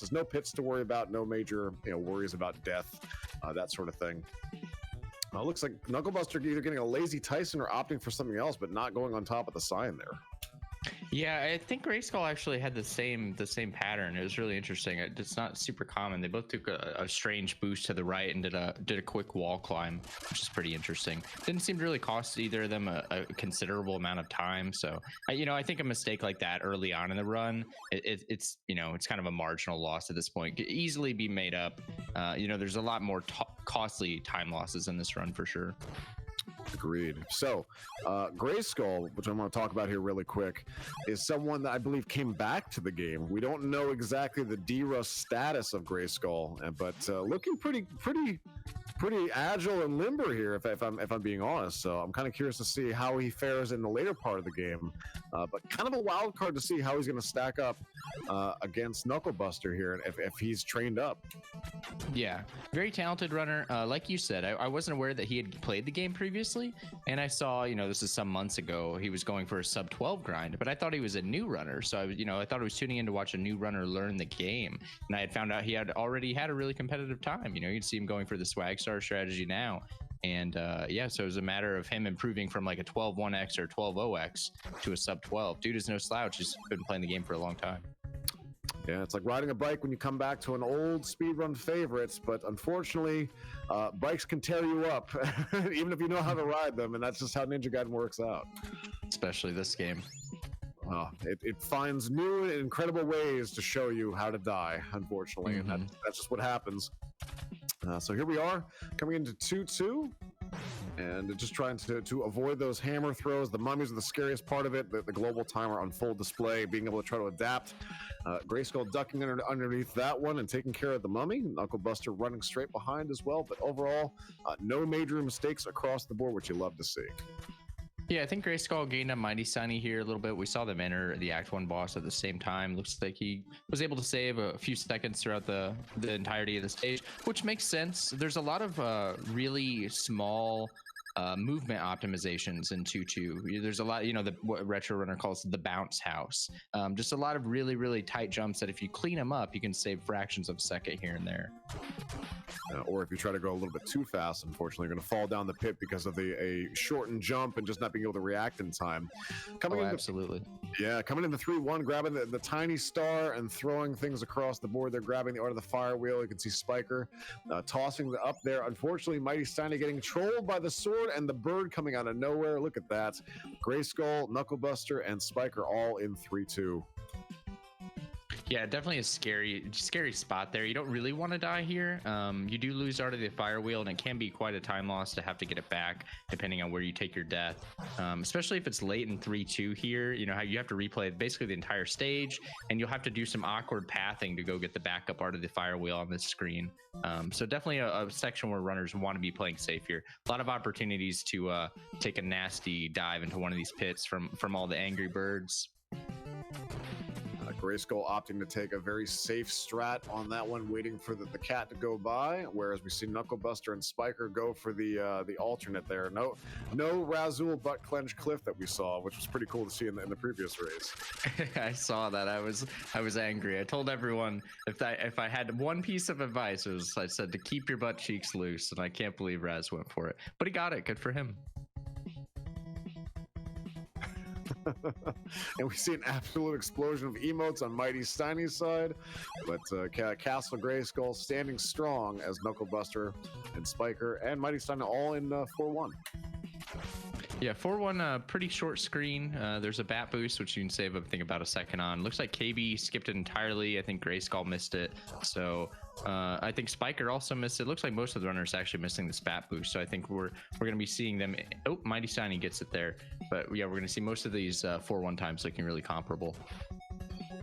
bosses. No pits to worry about, no major worries about death, that sort of thing. Looks like Knucklebuster either getting a lazy Tyson or opting for something else, but not going on top of the sign there. Yeah, I think Grayskull actually had the same pattern. It was really interesting. It's not super common. They both took a strange boost to the right and did a quick wall climb, which is pretty interesting. Didn't seem to really cost either of them a considerable amount of time. So I think a mistake like that early on in the run, it's kind of a marginal loss at this point. Could easily be made up. There's a lot more costly time losses in this run for sure. Agreed. So, Grayskull, which I'm going to talk about here really quick, is someone that I believe came back to the game. We don't know exactly the D-Rust status of Grayskull, but looking pretty agile and limber here, if I'm being honest. So I'm kind of curious to see how he fares in the later part of the game. But kind of a wild card to see how he's going to stack up against Knucklebuster here, and if he's trained up. Yeah, very talented runner. Like you said, I wasn't aware that he had played the game previously, and I saw, this is some months ago, he was going for a sub 12 grind, but I thought he was a new runner. So I thought I was tuning in to watch a new runner learn the game, and I had found out he had already had a really competitive time. You'd see him going for the swag star strategy now. And so it was a matter of him improving from like a 12-1x or 12-0x to a sub 12. Dude is no slouch. He's been playing the game for a long time. Yeah, it's like riding a bike when you come back to an old speedrun favorite, but unfortunately, bikes can tear you up, even if you know how to ride them, and that's just how Ninja Gaiden works out. Especially this game. It finds new and incredible ways to show you how to die, unfortunately, and that's just what happens. So here we are, coming into 2-2, and just trying to avoid those hammer throws. The mummies are the scariest part of it, the global timer on full display, being able to try to adapt. Grayskull ducking underneath that one and taking care of the mummy. Knucklebuster running straight behind as well, but overall, no major mistakes across the board, which you love to see. Yeah, I think Grayskull gained a Mighty Sunny here a little bit. We saw them enter the Act 1 boss at the same time. Looks like he was able to save a few seconds throughout the entirety of the stage, which makes sense. There's a lot of really small movement optimizations in 2-2. There's a lot, what Retro Runner calls the bounce house. Just a lot of really, really tight jumps that if you clean them up, you can save fractions of a second here and there. Or if you try to go a little bit too fast, unfortunately, you're going to fall down the pit because of a shortened jump and just not being able to react in time. Absolutely. Coming in the 3-1, grabbing the tiny star and throwing things across the board. They're grabbing the Art of the Fire Wheel. You can see Spiker tossing up there. Unfortunately, Mighty Steiny getting trolled by the sword and the bird coming out of nowhere. Look at that. Grayskull, Knucklebuster, and Spiker all in 3-2. Yeah, definitely a scary spot there. You don't really want to die here. You do lose Art of the Fire Wheel, and it can be quite a time loss to have to get it back, depending on where you take your death. Especially if it's late in 3-2 here, how you have to replay basically the entire stage, and you'll have to do some awkward pathing to go get the backup Art of the Fire Wheel on this screen. So definitely a section where runners want to be playing safe here. A lot of opportunities to take a nasty dive into one of these pits from all the angry birds. Grayskull opting to take a very safe strat on that one, waiting for the cat to go by, whereas we see Knucklebuster and Spiker go for the alternate there. No Razul butt clench cliff that we saw, which was pretty cool to see in the previous race. I saw that. I was angry. I told everyone if I had one piece of advice, I said to keep your butt cheeks loose, and I can't believe Raz went for it, but he got it. Good for him. And we see an absolute explosion of emotes on Mighty Steiny's side, but Castle Grayskull standing strong as Knucklebuster and Spiker and Mighty Steiny all in 4-1. Yeah, 4-1, pretty short screen. There's a bat boost, which you can save, I think, about a second on. Looks like KB skipped it entirely. I think Grayskull missed it. So I think Spiker also missed it. Looks like most of the runners actually missing the spat boost. So I think we're going to be seeing them. Oh, Mighty Steiny gets it there. But yeah, we're going to see most of these 4-1 times looking really comparable.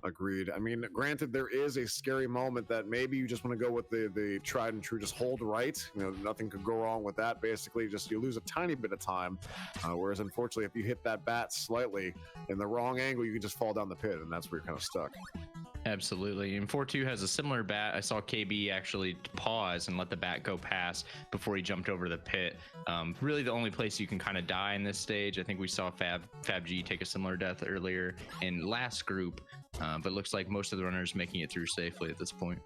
Agreed. I mean, granted, there is a scary moment that maybe you just want to go with the tried and true, just hold right. Nothing could go wrong with that. Basically, just you lose a tiny bit of time. Whereas, unfortunately, if you hit that bat slightly in the wrong angle, you can just fall down the pit, and that's where you're kind of stuck. Absolutely. And 4-2 has a similar bat. I saw KB actually pause and let the bat go past before he jumped over the pit. Really the only place you can kind of die in this stage. I think we saw FabG take a similar death earlier in last group, but looks like most of the runners making it through safely at this point.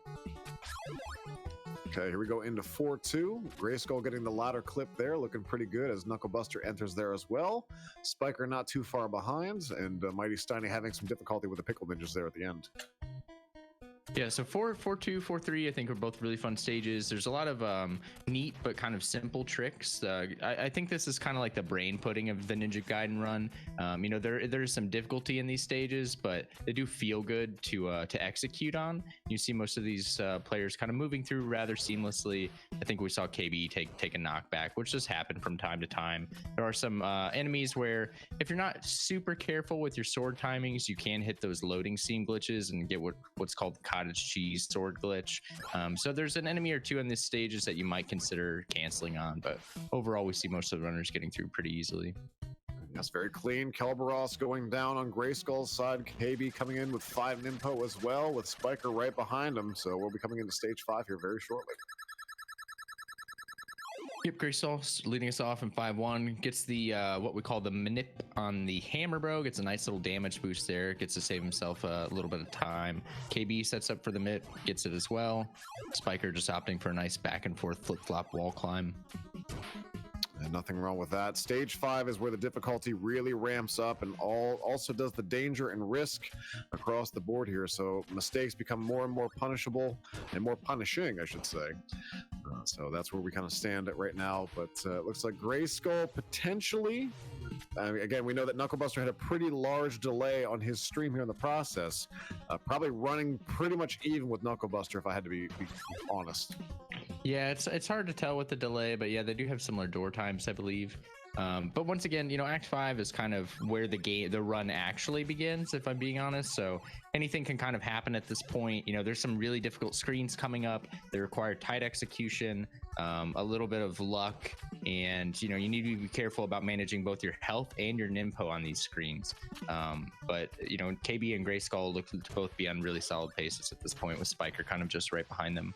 Okay, here we go into 4-2. Grayskull getting the ladder clip there, looking pretty good as Knucklebuster enters there as well. Spiker not too far behind, and Mighty Steiny having some difficulty with the Pickle Ninjas there at the end. Yeah, so 4-2, 4-3, I think are both really fun stages. There's a lot of neat but kind of simple tricks. I think this is kind of like the brain pudding of the Ninja Gaiden run. You know, there's some difficulty in these stages, but they do feel good to execute on. You see most of these players kind of moving through rather seamlessly. I think we saw KB take a knockback, which does happen from time to time. There are some enemies where if you're not super careful with your sword timings, you can hit those loading scene glitches and get what's called cottage cheese sword glitch. So there's an enemy or two in these stages that you might consider canceling on, but overall we see most of the runners getting through pretty easily. That's very clean. Kelberos going down on Grayskull's side. KB coming in with 5 Nimpo as well, with Spiker right behind him. So we'll be coming into stage 5 here very shortly. Yep, Grayskull leading us off in 5-1. Gets the what we call the manip on the hammer bro. Gets a nice little damage boost there. Gets to save himself a little bit of time. KB sets up for the mid, gets it as well. Spiker just opting for a nice back and forth flip flop wall climb. And nothing wrong with that. Stage 5 is where the difficulty really ramps up and also does the danger and risk across the board here. So mistakes become more and more punishable and more punishing, I should say. So that's where we kind of stand at right now. But it looks like Grayskull potentially. Again, we know that Knucklebuster had a pretty large delay on his stream here in the process. Probably running pretty much even with Knucklebuster, if I had to be honest. Yeah, it's hard to tell with the delay, but yeah, they do have similar door times, I believe. But once again, you know, Act 5 is kind of where the run actually begins, if I'm being honest. So anything can kind of happen at this point. You know, there's some really difficult screens coming up. They require tight execution, a little bit of luck, and you know, you need to be careful about managing both your health and your Nimpo on these screens. But you know, KB and Grayskull look to both be on really solid paces at this point, with Spiker kind of just right behind them.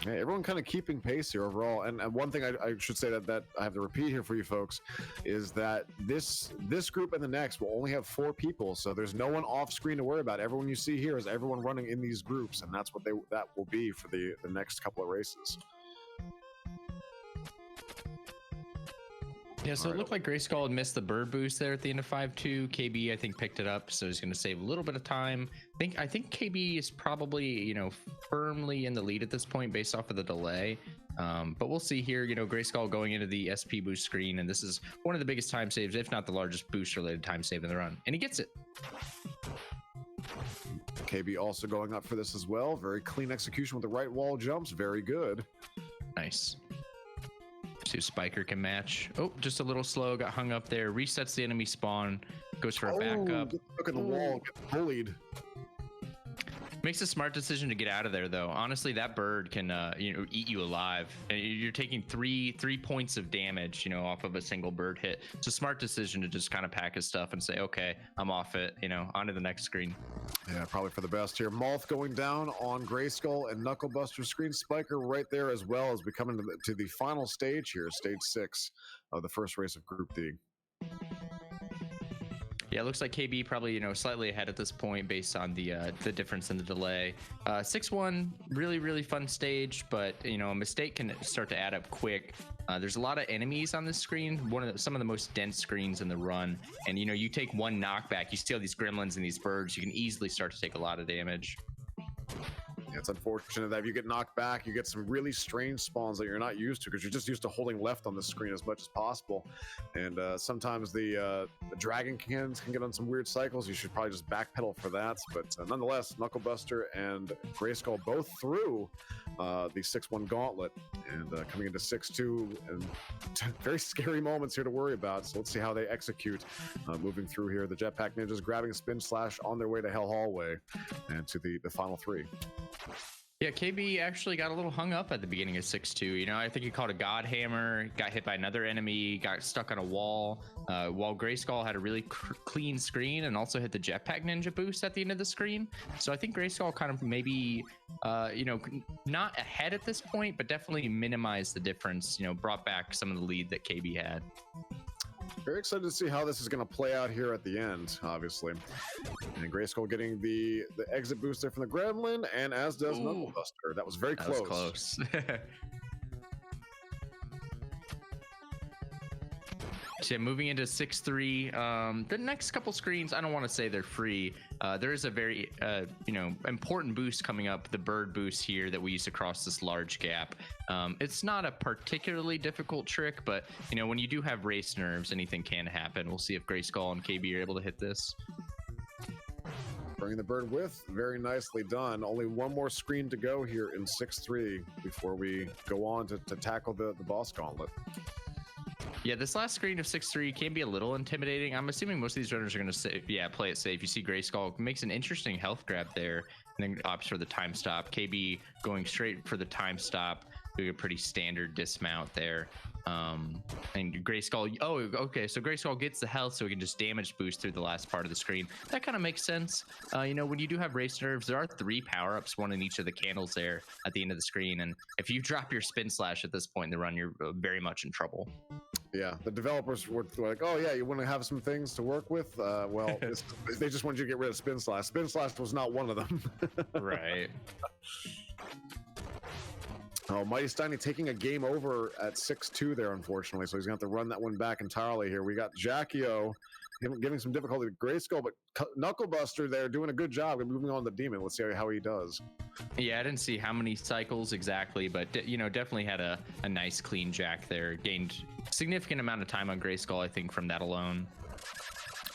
Yeah, everyone kind of keeping pace here overall. And one thing I should say that I have to repeat here for you folks is that this group and the next will only have 4 people, so there's no one off screen to worry about. Everyone you see here is everyone running in these groups, and that's what that will be for the next couple of races. Yeah, so it looked like Grayskull had missed the bird boost there at the end of 5-2. KB, I think, picked it up, so he's going to save a little bit of time. I think KB is probably, you know, firmly in the lead at this point based off of the delay. But we'll see here, you know, Grayskull going into the SP boost screen, and this is one of the biggest time saves, if not the largest boost-related time save in the run, and he gets it. KB also going up for this as well. Very clean execution with the right wall jumps. Very good. Nice. See if Spiker can match. Oh, just a little slow, got hung up there. Resets the enemy spawn, goes for a backup. Look at the wall, get bullied. Makes a smart decision to get out of there, though. Honestly, that bird can, you know, eat you alive. And you're taking three points of damage, you know, off of a single bird hit. It's a smart decision to just kind of pack his stuff and say, okay, I'm off it, you know, onto the next screen. Yeah, probably for the best here. Moth going down on Grayskull and Knucklebuster screen. Spiker right there as well as we come into the final stage here, stage 6 of the first race of Group D. Yeah, it looks like KB probably, you know, slightly ahead at this point based on the difference in the delay. 6-1, really fun stage, but you know, a mistake can start to add up quick. There's a lot of enemies on this screen, some of the most dense screens in the run, and you know, you take one knockback, you steal these gremlins and these birds, you can easily start to take a lot of damage. Yeah, it's unfortunate that if you get knocked back, you get some really strange spawns that you're not used to because you're just used to holding left on the screen as much as possible. And sometimes the dragon cannons can get on some weird cycles. You should probably just backpedal for that. But nonetheless, Knucklebuster and Grayskull both through the 6-1 gauntlet and coming into 6-2, and very scary moments here to worry about. So let's see how they execute moving through here. The Jetpack Ninjas grabbing a spin slash on their way to Hell Hallway and to the final 3. Yeah, KB actually got a little hung up at the beginning of 6-2. You know, I think he caught a God Hammer, got hit by another enemy, got stuck on a wall, while Grayskull had a really clean screen and also hit the Jetpack Ninja boost at the end of the screen. So I think Grayskull kind of maybe, you know, not ahead at this point, but definitely minimized the difference, you know, brought back some of the lead that KB had. Very excited to see how this is going to play out here at the end, obviously. And Grayskull getting the exit boost there from the Gremlin, and as does Knucklebuster. That was very close. That was close. So moving into 6-3, the next couple screens, I don't want to say they're free. There is a very, you know, important boost coming up, the bird boost here that we use to cross this large gap. It's not a particularly difficult trick, but, you know, when you do have race nerves, anything can happen. We'll see if Grayskull and KB are able to hit this. Bringing the bird with, very nicely done. Only one more screen to go here in 6-3 before we go on to tackle the boss gauntlet. Yeah, this last screen of 6-3 can be a little intimidating. I'm assuming most of these runners are going to play it safe. You see Grayskull makes an interesting health grab there and then opts for the time stop. KB going straight for the time stop, doing a pretty standard dismount there. And Grayskull, oh, okay, so Grayskull gets the health so he can just damage boost through the last part of the screen. That kind of makes sense. You know, when you do have race nerves, there are 3 power-ups, one in each of the candles there at the end of the screen. And if you drop your spin slash at this point in the run, you're very much in trouble. Yeah, the developers were like, oh yeah, you want to have some things to work with? Well, they just wanted you to get rid of Spin Slash. Spin Slash was not one of them. Right. Oh, Mighty Steiny taking a game over at 6-2 there, unfortunately. So he's going to have to run that one back entirely here. We got Jackio giving some difficulty with Grayskull, but Knucklebuster there doing a good job of moving on the demon. Let's see how he does. Yeah, I didn't see how many cycles exactly, but you know, definitely had a nice clean jack there. Gained significant amount of time on Grayskull, I think, from that alone.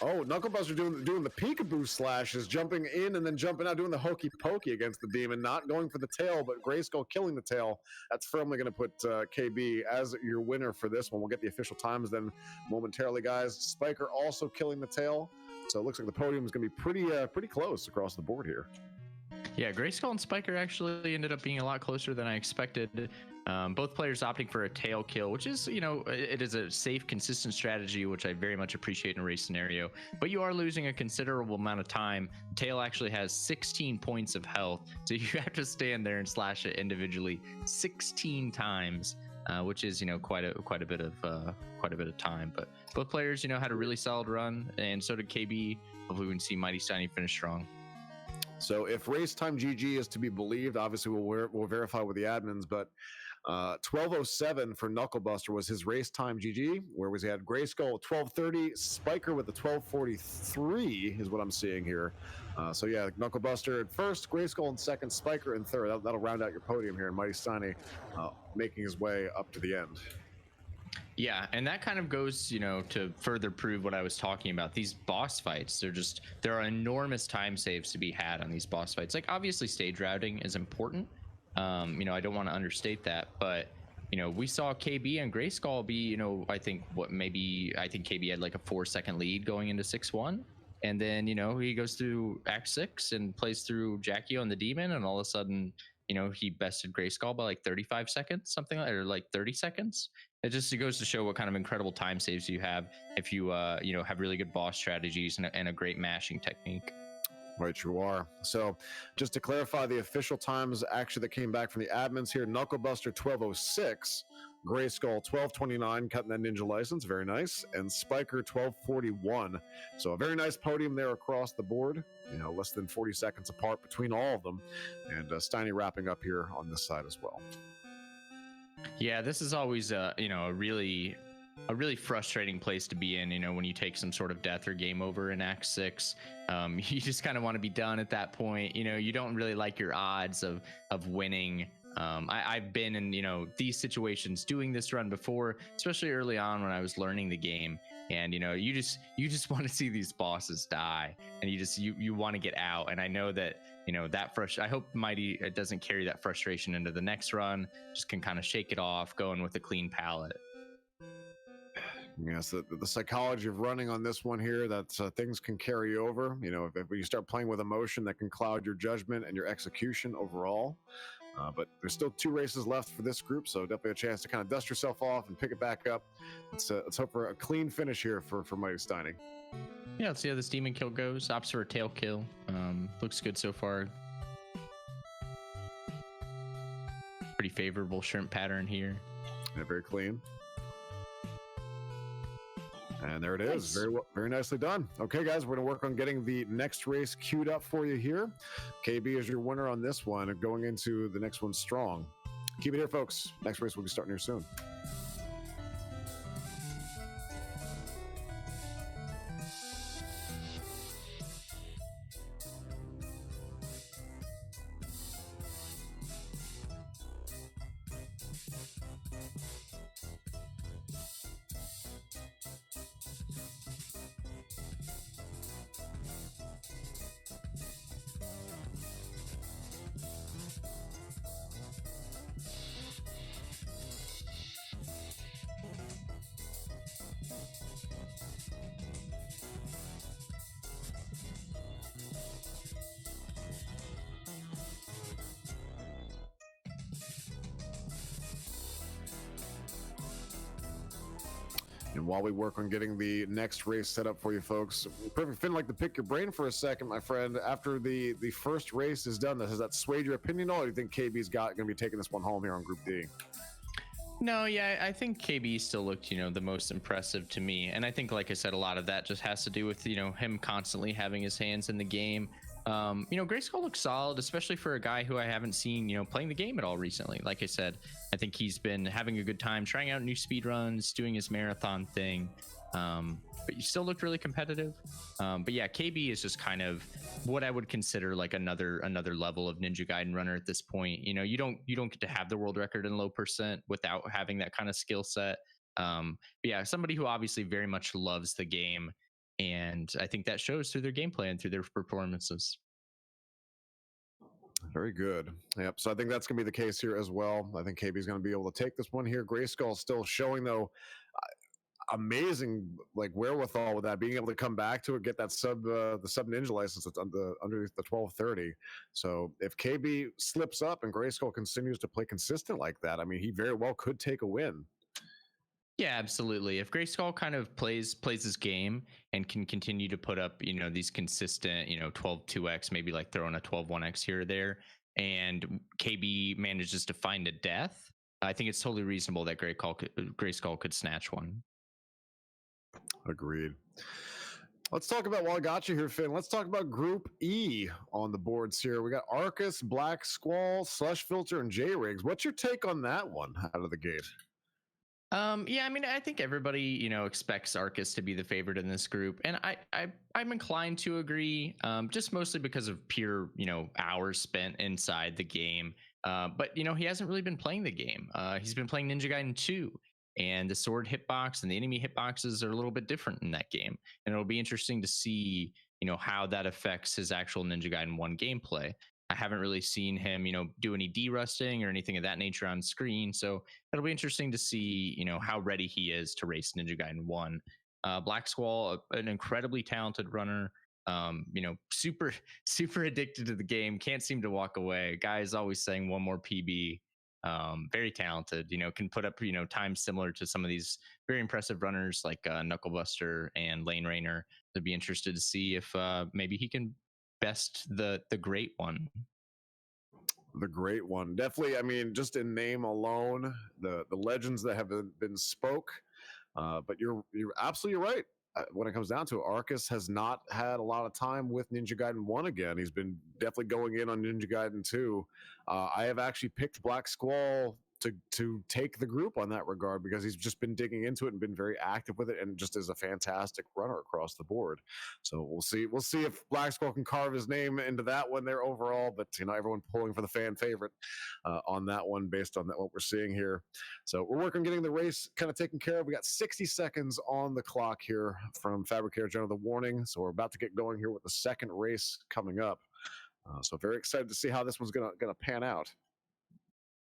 Oh, Knucklebuster doing the peekaboo slashes, jumping in and then jumping out, doing the hokey pokey against the demon, not going for the tail, but Grayskull killing the tail. That's firmly going to put KB as your winner for this one. We'll get the official times then momentarily, guys. Spiker also killing the tail, so it looks like the podium is going to be pretty close across the board here. Yeah, Grayskull and Spiker actually ended up being a lot closer than I expected. Both players opting for a tail kill, which is, you know, it is a safe, consistent strategy, which I very much appreciate in a race scenario. But you are losing a considerable amount of time. Tail actually has 16 points of health, so you have to stand there and slash it individually 16 times, which is, you know, quite a bit of time. But both players, you know, had a really solid run, and so did KB. Hopefully, we can see Mighty Steiny finish strong. So if race time GG is to be believed, obviously we'll verify with the admins, but 12:07 for Knucklebuster was his race time GG, where he had Grayskull 12:30, Spiker with the 12:43 is what I'm seeing here. So yeah, Knucklebuster at first, Grayskull in second, Spiker in third. That'll round out your podium here, and Mighty Steiny making his way up to the end. Yeah, and that kind of goes, you know, to further prove what I was talking about. These boss fights, there are enormous time saves to be had on these boss fights. Like, obviously stage routing is important. You know, I don't want to understate that, but, you know, we saw KB and Grayskull be, you know, I think KB had like a 4-second lead going into 6-1. And then, you know, he goes through Act 6 and plays through Jackio and the Demon, and all of a sudden, you know, he bested Grayskull by like 35 seconds, something like that, or like 30 seconds. It goes to show what kind of incredible time saves you have if you, you know, have really good boss strategies and a great mashing technique. Right, you are. So just to clarify, the official times actually that came back from the admins here, Knucklebuster 12:06, Grayskull 12:29, cutting that ninja license, very nice, and Spiker 12:41. So a very nice podium there across the board, you know, less than 40 seconds apart between all of them, and Steiny wrapping up here on this side as well. Yeah, this is always, you know, a really frustrating place to be in, you know, when you take some sort of death or game over in Act 6. You just kind of want to be done at that point. You know, you don't really like your odds of winning. I've been in, you know, these situations doing this run before, especially early on when I was learning the game. And, you know, you just want to see these bosses die, and you want to get out. And I know that, you know, I hope Mighty doesn't carry that frustration into the next run, just can kind of shake it off, going with a clean palette. Yes, the psychology of running on this one here, that things can carry over. You know, if you start playing with emotion, that can cloud your judgment and your execution overall. But there's still 2 races left for this group, so definitely a chance to kind of dust yourself off and pick it back up. Let's hope for a clean finish here for Mighty Steiny. Yeah, let's see how this demon kill goes. Opts for a tail kill. Looks good so far. Pretty favorable shrimp pattern here. Yeah, very clean. And there it is. Nice. Very nicely done. Okay, guys, we're going to work on getting the next race queued up for you here. KB is your winner on this one, going into the next one strong. Keep it here, folks. Next race will be starting here soon. And while we work on getting the next race set up for you folks, Perfect Finn, like to pick your brain for a second, my friend. After the first race is done, has that swayed your opinion at all, or do you think KB's going to be taking this one home here on Group D? No, yeah, I think KB still looked, the most impressive to me. And I think, like I said, a lot of that just has to do with, him constantly having his hands in the game. Grayskull looks solid, especially for a guy who I haven't seen, playing the game at all recently. Like I said, I think he's been having a good time trying out new speed runs, doing his marathon thing. But you still looked really competitive. But yeah, KB is just kind of what I would consider like another level of Ninja Gaiden runner at this point. You don't get to have the world record in low percent without having that kind of skill set. But yeah, somebody who obviously very much loves the game. And I think that shows through their gameplay and through their performances. Very good. Yep. So I think that's going to be the case here as well. I think KB is going to be able to take this one here. Grayskull still showing, though, amazing like wherewithal with that, being able to come back to it, get that the sub ninja license that's underneath the 1230. So if KB slips up and Grayskull continues to play consistent like that, I mean, he very well could take a win. Yeah, absolutely. If Grayskull kind of plays his game and can continue to put up, these consistent, 12 2x, maybe like throwing a 12 1x here or there, and KB manages to find a death, I think it's totally reasonable that Grayskull could snatch one. Agreed. Let's talk about, while I got you here, Finn, let's talk about Group E on the boards here. We got Arcus, Black Squall, Slush Filter, and J-Rigs. What's your take on that one out of the gate? Yeah, I mean, I think everybody, expects Arcus to be the favorite in this group, and I'm inclined to agree, just mostly because of pure, hours spent inside the game. But he hasn't really been playing the game. He's been playing Ninja Gaiden 2, and the sword hitbox and the enemy hitboxes are a little bit different in that game, and it'll be interesting to see, how that affects his actual Ninja Gaiden 1 gameplay. I haven't really seen him, do any derusting or anything of that nature on screen. So it'll be interesting to see, how ready he is to race Ninja Gaiden 1. Black Squall, an incredibly talented runner, super, super addicted to the game, can't seem to walk away. Guy is always saying one more PB. Very talented, can put up, time similar to some of these very impressive runners like Knucklebuster and Lane Rainer. I'd be interested to see if maybe he can best the great one. The great one, definitely. I mean, just in name alone, the legends that have been spoke. But you're absolutely right. When it comes down to it, Arcus has not had a lot of time with Ninja Gaiden 1 again. He's been definitely going in on Ninja Gaiden 2. I have actually picked Black Squall to take the group on that regard, because he's just been digging into it and been very active with it, and just is a fantastic runner across the board. So we'll see if Black Squall can carve his name into that one there overall. But everyone pulling for the fan favorite on that one based on what we're seeing here. So we're working on getting the race kind of taken care of. We got 60 seconds on the clock here from Fabricator General, the warning. So we're about to get going here with the second race coming up. So very excited to see how this one's gonna pan out.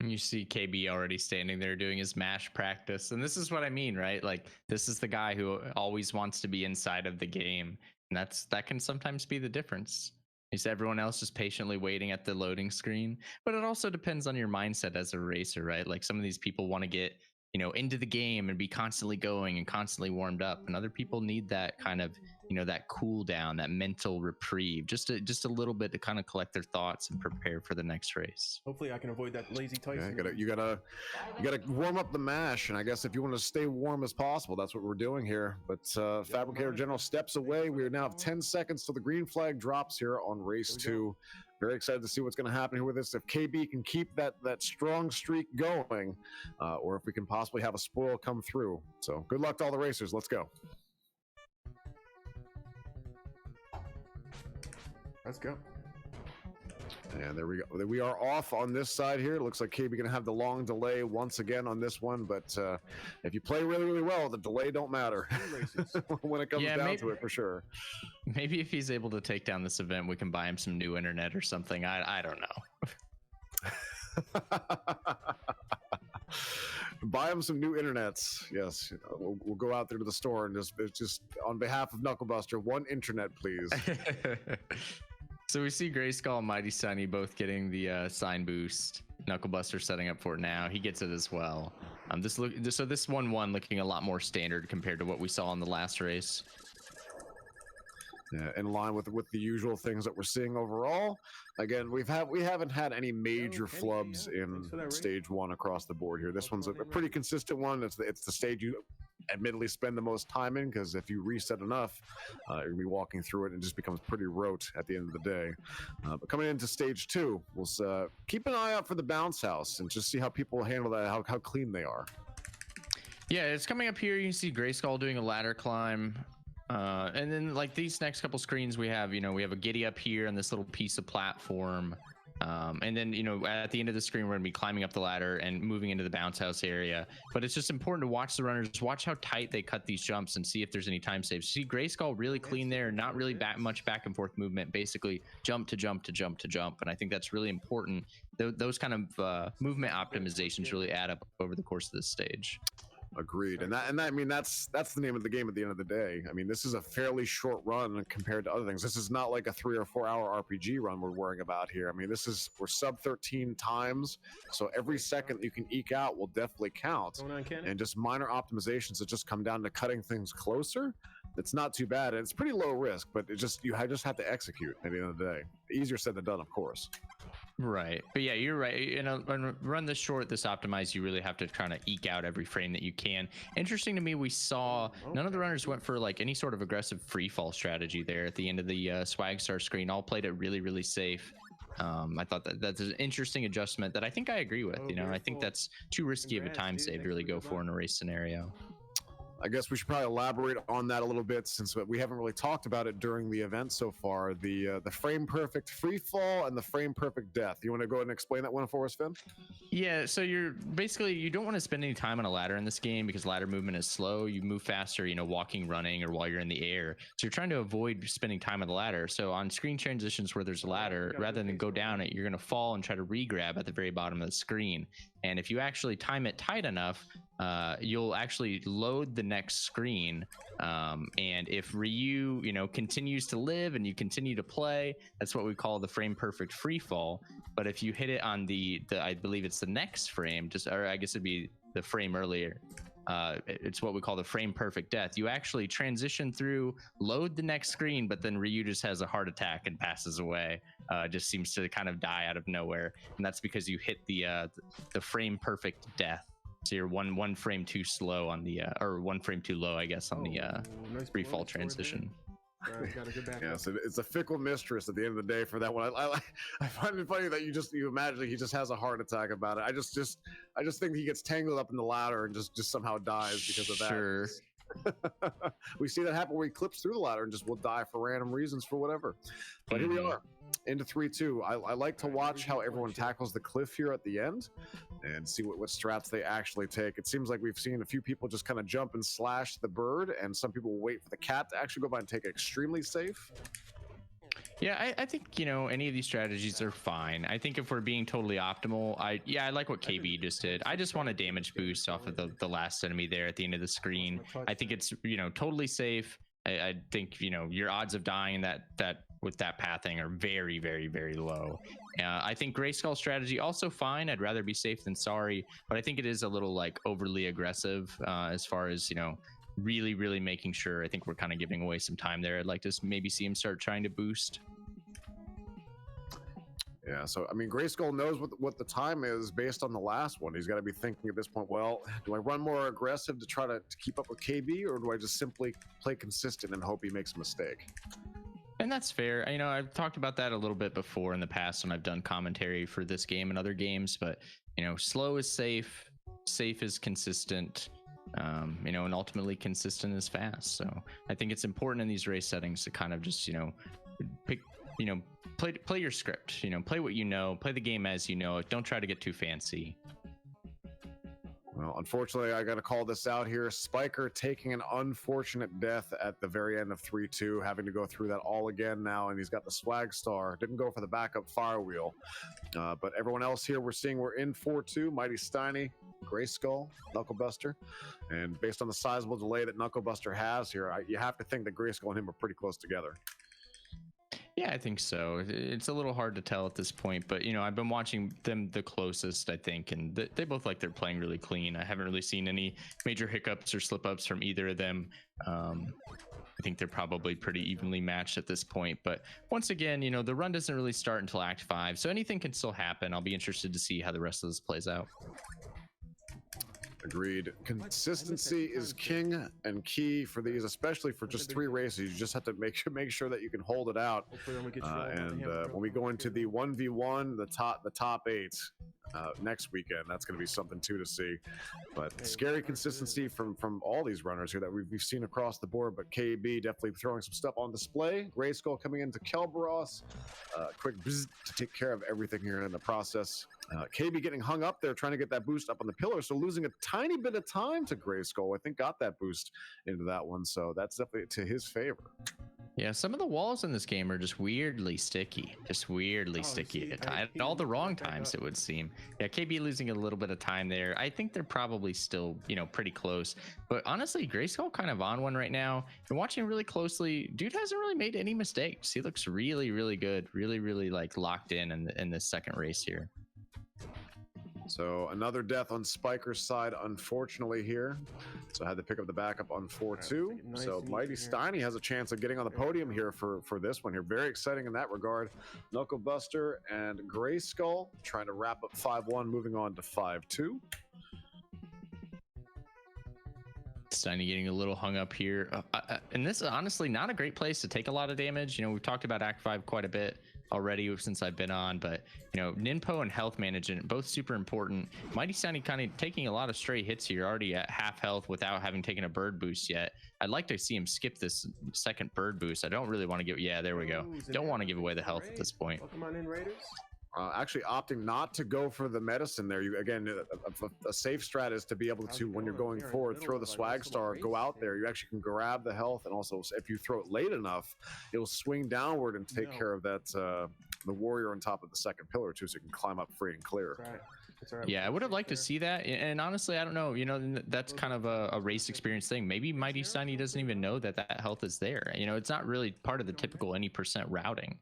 You see KB already standing there doing his mash practice. And this is what I mean, right? Like, this is the guy who always wants to be inside of the game. And that can sometimes be the difference. Is everyone else just patiently waiting at the loading screen? But it also depends on your mindset as a racer, right? Like, some of these people want to get, into the game and be constantly going and constantly warmed up. And other people need that kind of, that cool down, that mental reprieve, just a little bit to kind of collect their thoughts and prepare for the next race. Hopefully I can avoid that lazy Tyson. Yeah, you gotta warm up the mash, and I guess if you want to stay warm as possible, that's what we're doing here. But Fabricator General steps away. We now have 10 seconds till the green flag drops here on race 2. Very excited to see what's going to happen here with this. If KB can keep that strong streak going, or if we can possibly have a spoil come through. So good luck to all the racers. Let's go. Let's go. And there we go. We are off on this side here. It looks like KB gonna have the long delay once again on this one, but if you play really, really well, the delay don't matter when it comes down to it, for sure. Maybe if he's able to take down this event, we can buy him some new internet or something. I don't know. Buy him some new internets. Yes, we'll go out there to the store and just on behalf of Knucklebuster, one internet, please. So we see Grayskull and Mighty Sunny both getting the sign boost. Knucklebuster setting up for it now. He gets it as well. This 1-1 looking a lot more standard compared to what we saw in the last race. Yeah, in line with the usual things that we're seeing overall. Again, we haven't had any major flubs in stage 1 across the board here. This one's a pretty consistent one. It's the stage you admittedly spend the most time in, because if you reset enough, you're gonna be walking through it and it just becomes pretty rote at the end of the day. But coming into stage 2, we'll keep an eye out for the bounce house and just see how people handle that, how clean they are. Yeah, it's coming up here. You can see Grayskull doing a ladder climb. And then like these next couple screens we have a giddy up here on this little piece of platform. And then, at the end of the screen, we're going to be climbing up the ladder and moving into the bounce house area. But it's just important to watch the runners, watch how tight they cut these jumps and see if there's any time saves. See Grayskull really clean there, not really much back and forth movement, basically jump to jump to jump to jump. And I think that's really important. Those kind of movement optimizations really add up over the course of this stage. Agreed. And I mean, that's the name of the game at the end of the day. I mean, this is a fairly short run compared to other things. This is not like a 3 or 4 hour RPG run we're worrying about here. I mean, we're sub 13 times. So every second you can eke out will definitely count. And just minor optimizations that just come down to cutting things closer. It's not too bad. And it's pretty low risk, but you just have to execute at the end of the day. Easier said than done, of course. Right. But yeah, you're right. In a run this short, this optimized, you really have to kind of eke out every frame that you can. Interesting to me, we saw none of the runners went for like any sort of aggressive free fall strategy there at the end of the swag star screen. All played it really, really safe. I thought that's an interesting adjustment that I think I agree with. I think that's too risky of a time save to really go for in a race scenario. I guess we should probably elaborate on that a little bit, since we haven't really talked about it during the event so far. The frame perfect free fall and the frame perfect death. You want to go ahead and explain that one for us, Finn? Yeah, so you don't want to spend any time on a ladder in this game because ladder movement is slow. You move faster, walking, running, or while you're in the air. So you're trying to avoid spending time on the ladder. So on screen transitions where there's a ladder, rather than go down it, you're going to fall and try to re-grab at the very bottom of the screen. And if you actually time it tight enough, you'll actually load the next screen. And if Ryu, continues to live and you continue to play, that's what we call the frame perfect free fall. But if you hit it on the I believe it's the next frame, or I guess it'd be the frame earlier. It's what we call the frame perfect death. You actually transition through, load the next screen, but then Ryu just has a heart attack and passes away. Just seems to kind of die out of nowhere, and that's because you hit the frame perfect death. So you're one frame too slow on the or one frame too low, I guess, on the free fall transition. Yeah, so it's a fickle mistress at the end of the day for that one. I find it funny that you imagine he just has a heart attack about it. I just think he gets tangled up in the ladder and just somehow dies because of that. Sure. We see that happen where he clips through the ladder and just will die for random reasons for whatever. But here we are into 3-2. I like to watch how everyone tackles the cliff here at the end and see what strats they actually take. It seems like we've seen a few people just kind of jump and slash the bird, and some people will wait for the cat to actually go by and take it extremely safe. Yeah, I think any of these strategies are fine. I think if we're being totally optimal, I like what KB just did. I just want a damage boost off of the last enemy there at the end of the screen. I think it's totally safe. I think your odds of dying that with that pathing are very very very low. I think Gray Skull strategy also fine. I'd rather be safe than sorry, but I think it is a little like overly aggressive as far as really really making sure. I think we're kind of giving away some time there. I'd like to maybe see him start trying to boost. Yeah, so I mean, Grayskull knows what the time is based on the last one. He's got to be thinking at this point, well, do I run more aggressive to try to keep up with KB, or do I just simply play consistent and hope he makes a mistake? And that's fair. I've talked about that a little bit before in the past when I've done commentary for this game and other games, but slow is safe, safe is consistent, and ultimately consistent is fast. So I think it's important in these race settings to kind of just pick play your script, play what play the game as don't try to get too fancy. Well, unfortunately, I got to call this out here. Spiker taking an unfortunate death at the very end of 3-2, having to go through that all again now, and he's got the swag star. Didn't go for the backup fire wheel. But everyone else here, we're in 4-2. Mighty Steiny, Grayskull, Knucklebuster. And based on the sizable delay that Knucklebuster has here, you have to think that Grayskull and him are pretty close together. Yeah, I think so. It's a little hard to tell at this point, but I've been watching them the closest, I think, and they both like they're playing really clean. I haven't really seen any major hiccups or slip-ups from either of them. I think they're probably pretty evenly matched at this point, but once again, the run doesn't really start until Act 5, so anything can still happen. I'll be interested to see how the rest of this plays out. Agreed. Consistency is king and key for these, especially for just 3 races. You just have to make sure that you can hold it out. And when we go into the 1v1, the top 8 next weekend, that's going to be something too to see. But scary consistency from all these runners here that we've seen across the board. But KB definitely throwing some stuff on display. Grayskull coming into Kelberos, quick bzz to take care of everything here in the process. KB getting hung up there trying to get that boost up on the pillar, so losing a tiny bit of time to Grayskull. I think got that boost into that one, so that's definitely to his favor. Yeah, some of the walls in this game are just weirdly sticky, at all the wrong times, it would seem. Yeah, KB losing a little bit of time there. I think they're probably still pretty close, but honestly, Grayskull kind of on one right now. And watching really closely, dude hasn't really made any mistakes. He looks really really good, really like locked in this second race here. So another death on Spiker's side, unfortunately here. So I had to pick up the backup on 4-2. So Mighty Steiny has a chance of getting on the podium here for this one here. Very exciting in that regard. Knucklebuster and Grayskull trying to wrap up 5-1, moving on to 5-2. Steiny getting a little hung up here. And this is honestly not a great place to take a lot of damage. We've talked about Act 5 quite a bit already since I've been on, but Ninpo and health management both super important. Mighty Steiny kind of taking a lot of stray hits here, already at half health without having taken a bird boost yet. I'd like to see him skip this second bird boost. I don't really want to give, yeah, there we go. Don't want to give away the health at this point. Welcome on in, Raiders. Actually opting not to go for the medicine there. You again, a safe strat is to be able to, when you're going forward, throw the swag star, go out there. You actually can grab the health, and also if you throw it late enough, it'll swing downward and take care of that the warrior on top of the second pillar too, so you can climb up free and clear. That's right. Yeah, I would have liked to see that, and honestly, I don't know. That's kind of a race experience thing. Maybe Mighty Steiny doesn't even know that health is there. It's not really part of the typical any percent routing.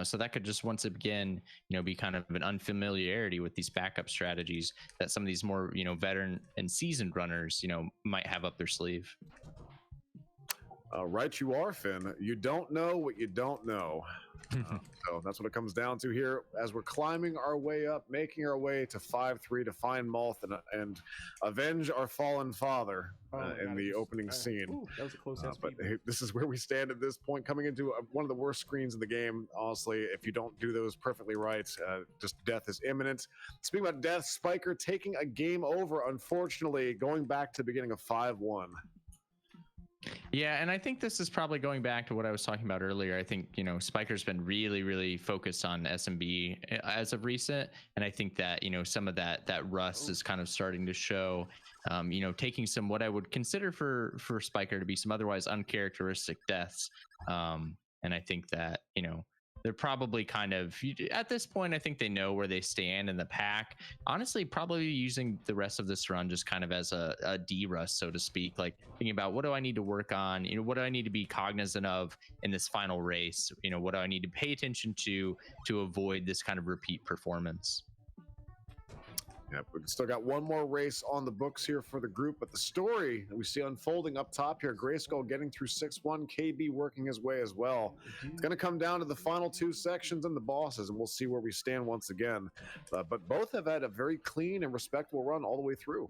So that could just once again, be kind of an unfamiliarity with these backup strategies that some of these more, veteran and seasoned runners, might have up their sleeve. Right, you are, Finn. You don't know what you don't know. So that's what it comes down to here as we're climbing our way up, making our way to 5-3 to find Malth and avenge our fallen father in the opening scene. Ooh, that was a close but this is where we stand at this point, coming into one of the worst screens in the game. Honestly, if you don't do those perfectly right, just death is imminent. Speaking about death, Spiker taking a game over, unfortunately, going back to the beginning of 5-1. Yeah, and I think this is probably going back to what I was talking about earlier. I think, Spiker's been really, really focused on SMB as of recent. And I think that, some of that rust is kind of starting to show, taking some what I would consider for Spiker to be some otherwise uncharacteristic deaths. And I think that, they're probably kind of at this point. I think they know where they stand in the pack. Honestly, probably using the rest of this run just kind of as a de-rust, so to speak. Like thinking about what do I need to work on? What do I need to be cognizant of in this final race? What do I need to pay attention to avoid this kind of repeat performance? Yep, we've still got one more race on the books here for the group, but the story that we see unfolding up top here, Grayskull getting through 6-1, KB working his way as well. It's going to come down to the final two sections and the bosses, and we'll see where we stand once again. But both have had a very clean and respectable run all the way through.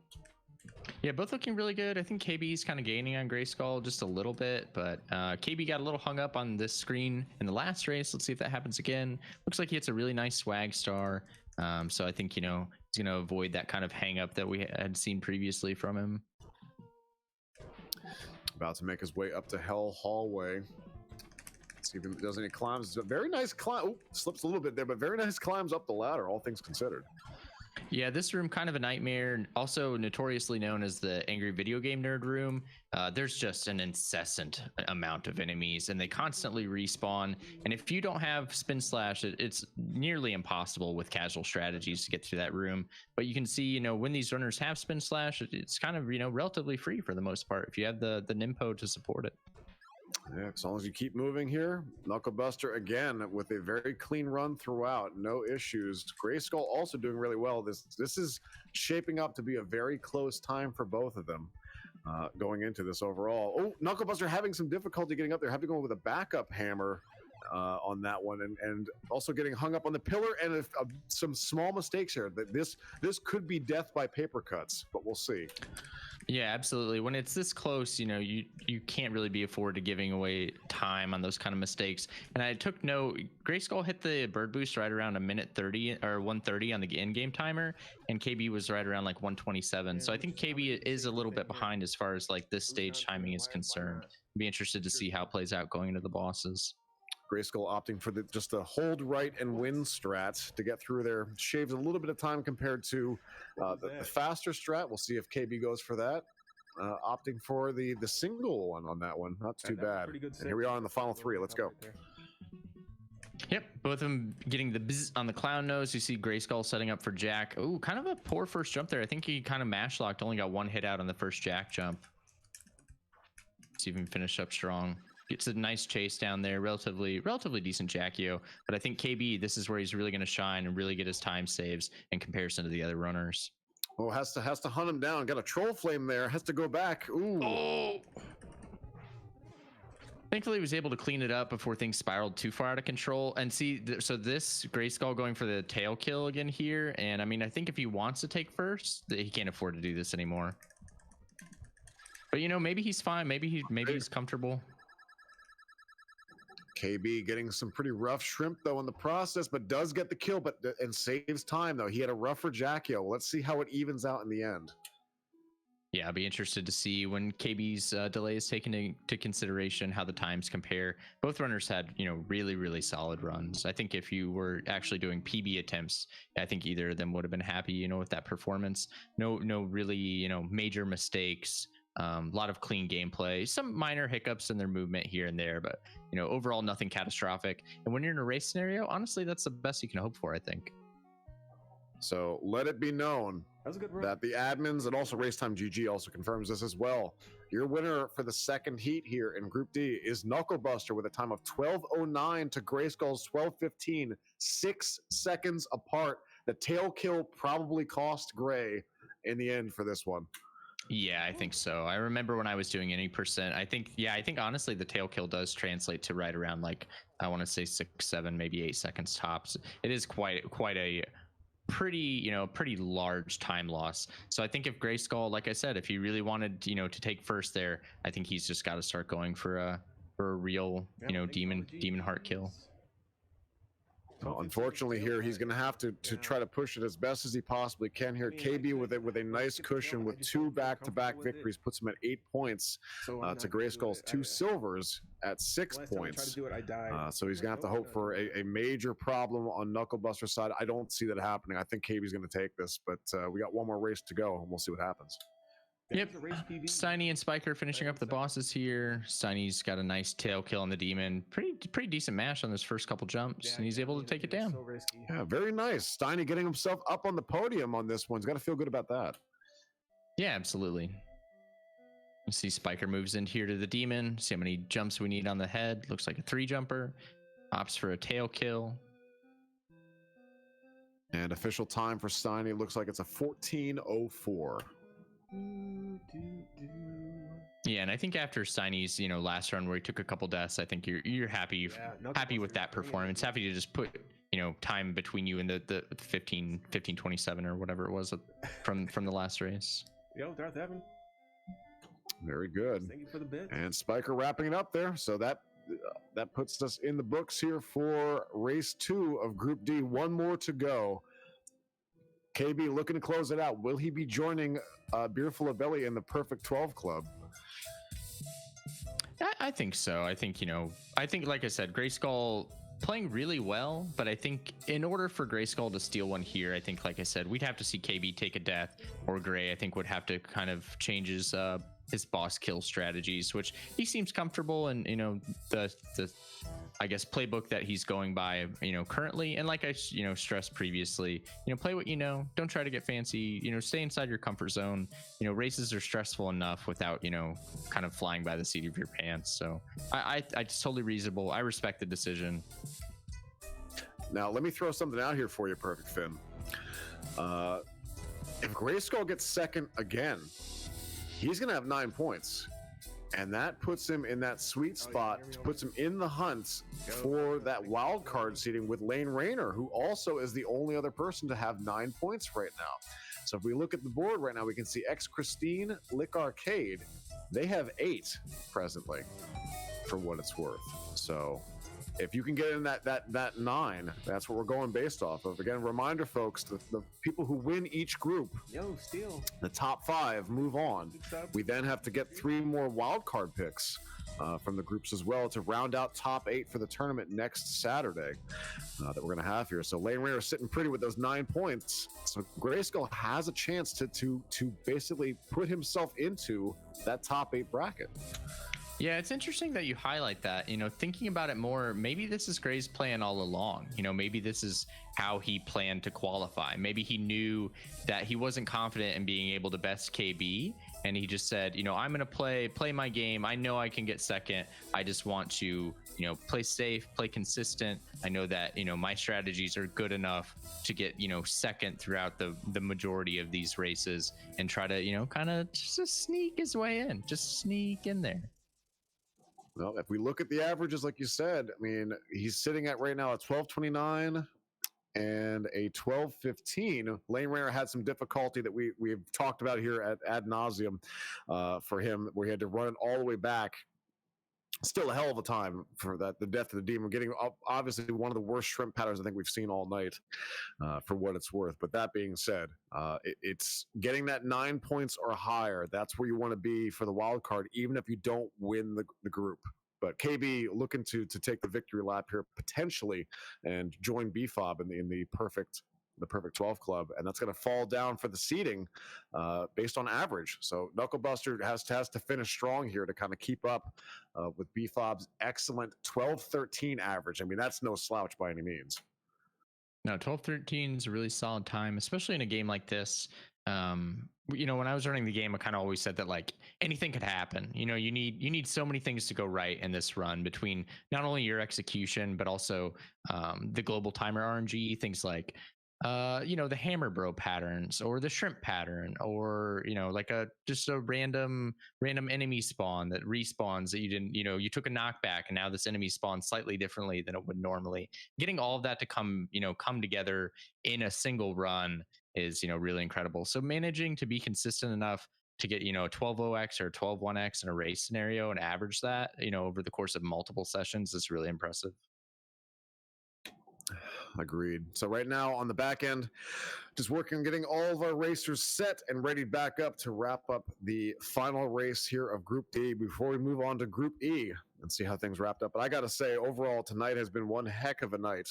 Yeah, both looking really good. I think KB's kind of gaining on Grayskull just a little bit, but KB got a little hung up on this screen in the last race. Let's see if that happens again. Looks like he hits a really nice swag star. So I think, he's going to avoid that kind of hang up that we had seen previously from him. About to make his way up to Hell Hallway. Let's see if he does any climbs. It's a very nice climb. Oh, slips a little bit there, but very nice climbs up the ladder, all things considered. Yeah, this room kind of a nightmare. Also notoriously known as the angry video game nerd room. There's just an incessant amount of enemies, and they constantly respawn. And if you don't have spin slash, it's nearly impossible with casual strategies to get through that room. But you can see, when these runners have spin slash, it's kind of relatively free for the most part if you have the Nimpo to support it. Yeah, as long as you keep moving here. Knucklebuster again with a very clean run throughout, no issues. Grayskull also doing really well. This is shaping up to be a very close time for both of them going into this overall. Oh, Knucklebuster having some difficulty getting up there, having to go with a backup hammer on that one, and also getting hung up on the pillar, and some small mistakes here. This could be death by paper cuts, but we'll see. Yeah, absolutely. When it's this close, you can't really be afforded to giving away time on those kind of mistakes. And I took note, Grayskull hit the bird boost right around a minute 30 or 1:30 on the in-game timer, and KB was right around like 1:27. So I think KB is a little bit behind as far as like this stage timing is concerned. Be interested to see how it plays out going into the bosses. Grayskull opting for just the hold right and win strat to get through there. Shaves a little bit of time compared to the faster strat. We'll see if KB goes for that. Opting for the single one on that one. Not too bad. And here we are in the final three. Let's go. Yep, both of them getting the bzz on the clown nose. You see Grayskull setting up for Jack. Ooh, kind of a poor first jump there. I think he kind of mash locked, only got one hit out on the first Jack jump. See if he can finish up strong. It's a nice chase down there, relatively decent Jackio, but I think KB, this is where he's really going to shine and really get his time saves in comparison to the other runners. Oh, has to hunt him down. Got a troll flame there. Has to go back. Ooh. Oh. Thankfully, he was able to clean it up before things spiraled too far out of control. And see, so this Grayskull going for the tail kill again here. And I mean, I think if he wants to take first, he can't afford to do this anymore. But maybe he's fine. Maybe he's comfortable. KB getting some pretty rough shrimp though in the process, but does get the kill, and saves time though. He had a rougher Jackio. Let's see how it evens out in the end. Yeah, I'll be interested to see when KB's delay is taken into consideration how the times compare. Both runners had really, really solid runs. I think if you were actually doing PB attempts, I think either of them would have been happy with that performance. No really major mistakes. A lot of clean gameplay, some minor hiccups in their movement here and there, but overall nothing catastrophic. And when you're in a race scenario, honestly, that's the best you can hope for, I think. So let it be known that the admins and also Racetime GG also confirms this as well. Your winner for the second heat here in Group D is Knucklebuster with a time of 12:09 to Grayskull's 12:15, 6 seconds apart. The tail kill probably cost Gray in the end for this one. Yeah, I think so. I remember when I was doing any percent, I think honestly the tail kill does translate to right around like, I want to say 6, 7, maybe 8 seconds tops. It is quite a pretty large time loss. So I think if Grayskull, like I said, if he really wanted to take first there, I think he's just got to start going for a real demon heart kill. Well, unfortunately here he's going to have to try to push it as best as he possibly can here. KB with a nice cushion with 2 back-to-back victories puts him at 8 points to Grayskull's 2 silvers at 6 points. So he's going to have to hope for a major problem on Knucklebuster's side. I don't see that happening. I think KB's going to take this, but we got one more race to go and we'll see what happens. Yep. There's a race PB. Steiny and Spiker finishing up the bosses here. Steiny's got a nice tail kill on the demon. Pretty decent mash on those first couple jumps, Yeah, and he's yeah, able I to mean, take it was down. So risky. Yeah, very nice. Steiny getting himself up on the podium on this one. He's got to feel good about that. Yeah, absolutely. You see Spiker moves in here to the demon. See how many jumps we need on the head. Looks like a 3-jumper. Opts for a tail kill. And official time for Steiny looks like it's a 14:04. Yeah, and I think after Steiny's, last run where he took a couple deaths, I think you're happy happy with that performance. Happy to just put, time between you and the 15:27 or whatever it was from the last race. Yo, Darth Evan. Very good. Thank you for the bit. And Spiker wrapping it up there. So that puts us in the books here for race 2 of Group D. One more to go. KB looking to close it out. Will he be joining Beerful of Belly in the Perfect 12 Club? I think so. I think, like I said, Grayskull playing really well, but I think in order for Grayskull to steal one here, I think, like I said, we'd have to see KB take a death, or Gray, I think, would have to kind of change his boss kill strategies, which he seems comfortable in, the I guess playbook that he's going by, currently. And like I stressed previously, play what don't try to get fancy, stay inside your comfort zone. Races are stressful enough without kind of flying by the seat of your pants. So I it's totally reasonable. I respect the decision. Now let me throw something out here for you, Perfect Finn. If Grayskull gets second again, he's gonna have 9 points, and that puts him in that sweet spot, puts him in the hunt for that wild card seating with Lane Rayner, who also is the only other person to have 9 points right now. So if we look at the board right now, we can see X Christine, Lick Arcade, they have 8 presently, for what it's worth. So if you can get in that 9, that's what we're going based off of. Again, reminder, folks, the people who win each group, the top 5 move on. We then have to get 3 more wild card picks from the groups as well to round out top 8 for the tournament next Saturday that we're going to have here. So Lane Rayner sitting pretty with those 9 points. So Grayskull has a chance to basically put himself into that top 8 bracket. Yeah, it's interesting that you highlight that. Thinking about it more, maybe this is Gray's plan all along. Maybe this is how he planned to qualify. Maybe he knew that he wasn't confident in being able to best KB, and he just said, I'm going to play my game. I know I can get second. I just want to, play safe, play consistent. I know that, my strategies are good enough to get, second throughout the majority of these races, and try to, kind of just sneak his way in, just sneak in there. Well, if we look at the averages, like you said, I mean, he's sitting at right now a 12:29 and a 12:15. Lane Rayner had some difficulty that we've talked about here at ad nauseum for him, where he had to run it all the way back. Still a hell of a time for that. The death of the demon, getting up, obviously one of the worst shrimp patterns I think we've seen all night, for what it's worth. But that being said, it's getting that 9 points or higher. That's where you want to be for the wild card, even if you don't win the group. But KB looking to take the victory lap here potentially and join BFOB in the perfect 12 club, and that's going to fall down for the seeding based on average. So Knucklebuster has to finish strong here to kind of keep up with BFOB's excellent 12:13 average. I mean, that's no slouch by any means. No, 12:13 is a really solid time, especially in a game like this. When I was running the game, I kind of always said that like anything could happen. You need so many things to go right in this run, between not only your execution but also the global timer RNG, things like the hammer bro patterns, or the shrimp pattern, or like just a random enemy spawn that respawns that you didn't, you took a knockback and now this enemy spawns slightly differently than it would normally. Getting all of that to come together in a single run is really incredible. So managing to be consistent enough to get a 12-0x or 12-1x in a race scenario and average that over the course of multiple sessions is really impressive. Agreed. So right now on the back end, just working on getting all of our racers set and ready back up to wrap up the final race here of Group D before we move on to Group E and see how things wrapped up. But I got to say, overall, tonight has been one heck of a night.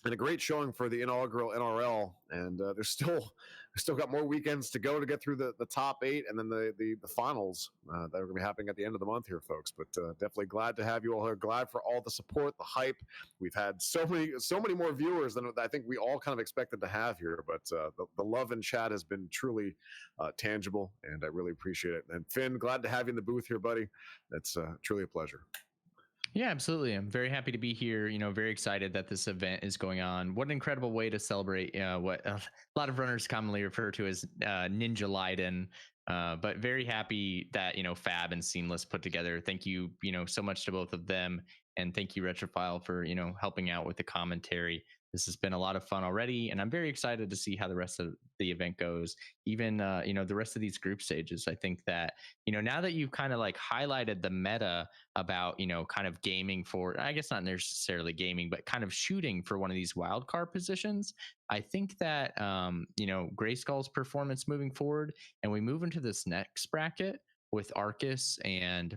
and a great showing for the inaugural NRL. And there's still got more weekends to go to get through the top 8 and then the finals that are going to be happening at the end of the month here, folks. But definitely glad to have you all here. Glad for all the support, the hype. We've had so many more viewers than I think we all kind of expected to have here. But the love in chat has been truly tangible, and I really appreciate it. And Finn, glad to have you in the booth here, buddy. It's truly a pleasure. Yeah, absolutely. I'm very happy to be here. Very excited that this event is going on. What an incredible way to celebrate what a lot of runners commonly refer to as Ninja Gaiden. But very happy that, Fab and Seamless put together. Thank you, so much to both of them. And thank you, Retrophile, for, helping out with the commentary. This has been a lot of fun already, and I'm very excited to see how the rest of the event goes. Even, the rest of these group stages. I think that, now that you've kind of like highlighted the meta about, kind of gaming for, I guess not necessarily gaming, but kind of shooting for one of these wild card positions, I think that, Grayskull's performance moving forward, and we move into this next bracket with Arcus and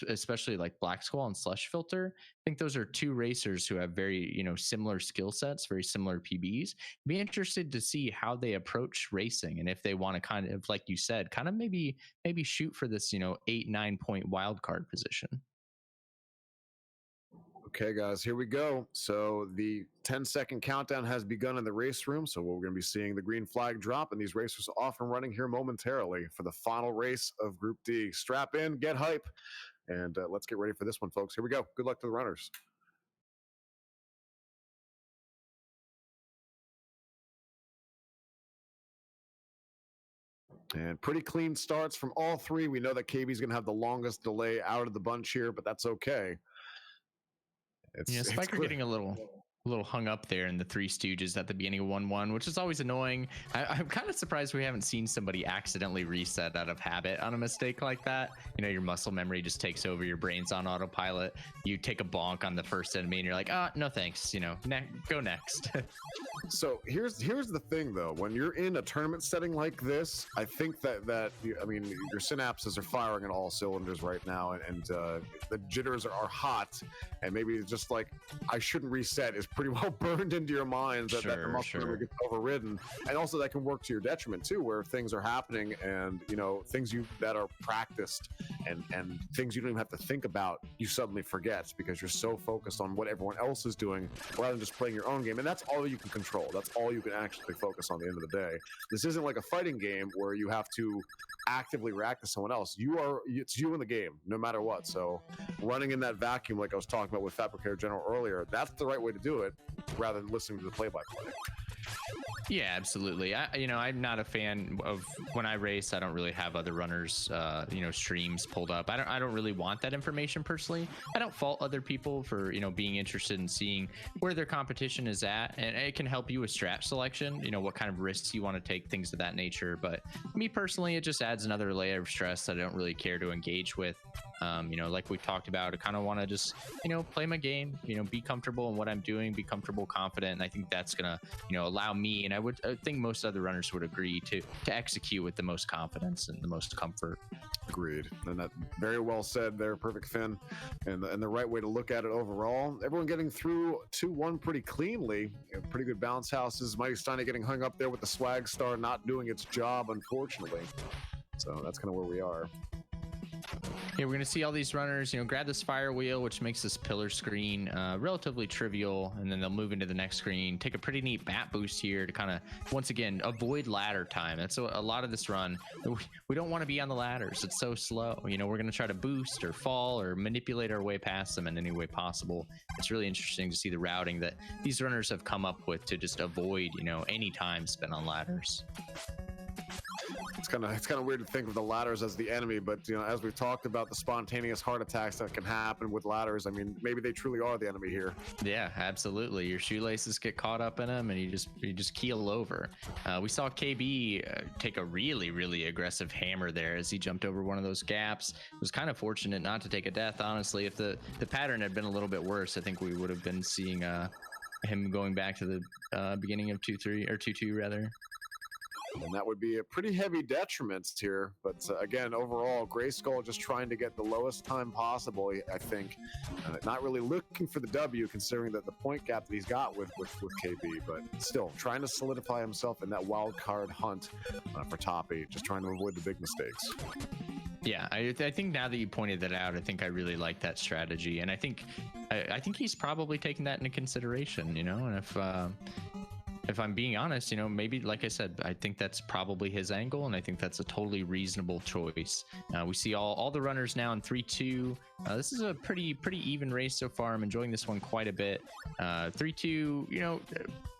especially like Black Skull and Slush Filter. I think those are two racers who have very, similar skill sets, very similar PBs. Be interested to see how they approach racing, and if they want to kind of, like you said, kind of maybe shoot for this, 8-9 point wild card position. Okay, guys, here we go. So the 10-second countdown has begun in the race room. So we're going to be seeing the green flag drop, and these racers are off and running here momentarily for the final race of Group D. Strap in, get hype, and let's get ready for this one, folks. Here we go. Good luck to the runners. And pretty clean starts from all three. We know that KB's going to have the longest delay out of the bunch here, but that's okay. Spiker getting a little hung up there in the Three Stooges at the beginning of 1-1, which is always annoying. I'm kind of surprised we haven't seen somebody accidentally reset out of habit on a mistake like that. Your muscle memory just takes over, your brain's on autopilot. You take a bonk on the first enemy and you're like, no thanks, go next. So here's the thing though, when you're in a tournament setting like this, I think that your synapses are firing on all cylinders right now, and the jitters are hot, and maybe it's just like, I shouldn't reset is pretty well burned into your mind that the muscle memory gets overridden. And also that can work to your detriment too, where things are happening and things that are practiced and things you don't even have to think about, you suddenly forget because you're so focused on what everyone else is doing rather than just playing your own game. And that's all you can control. That's all you can actually focus on at the end of the day. This isn't like a fighting game where you have to actively react to someone else. It's you in the game no matter what. So running in that vacuum, like I was talking about with Fabricator General earlier, that's the right way to do it rather than listening to the play-by-play. Yeah, absolutely. I'm not a fan of, when I race, I don't really have other runners, streams pulled up. I don't really want that information personally. I don't fault other people for, being interested in seeing where their competition is at, and it can help you with strat selection, what kind of risks you want to take, things of that nature. But me personally, it just adds another layer of stress that I don't really care to engage with. Like we talked about, I kind of want to just, play my game, be comfortable in what I'm doing, be comfortable, confident. And I think that's going to, allow me, and I think most other runners would agree, to execute with the most confidence and the most comfort. Agreed. And that very well said there, perfect Finn. And the right way to look at it overall. Everyone getting through 2-1 pretty cleanly. Pretty good bounce houses. Mighty Steiner getting hung up there with the swag star not doing its job, unfortunately. So that's kind of where we are. Yeah, we're going to see all these runners, grab this fire wheel, which makes this pillar screen relatively trivial, and then they'll move into the next screen, take a pretty neat bat boost here to kind of, once again, avoid ladder time. That's a lot of this run. We don't want to be on the ladders. It's so slow. We're going to try to boost or fall or manipulate our way past them in any way possible. It's really interesting to see the routing that these runners have come up with to just avoid, any time spent on ladders. It's kind of weird to think of the ladders as the enemy, but as we've talked about, the spontaneous heart attacks that can happen with ladders, I mean, maybe they truly are the enemy here. Yeah, absolutely. Your shoelaces get caught up in them, and you just keel over. We saw KB take a really, really aggressive hammer there as he jumped over one of those gaps. It was kind of fortunate not to take a death, honestly. If the pattern had been a little bit worse, I think we would have been seeing him going back to the beginning of 2-3 or 2-2 rather. And that would be a pretty heavy detriment here. But again, overall, Grayskull just trying to get the lowest time possible, I think. Not really looking for the W, considering that the point gap that he's got with KB, but still trying to solidify himself in that wild card hunt for top 8, just trying to avoid the big mistakes. Yeah, I think now that you pointed that out, I think I really like that strategy, and I think he's probably taking that into consideration, you know. And if I'm being honest, you know, maybe like I said, I think that's probably his angle, and I think that's a totally reasonable choice. We see all the runners now in 3-2. This is a pretty even race so far. I'm enjoying this one quite a bit. 3-2, you know,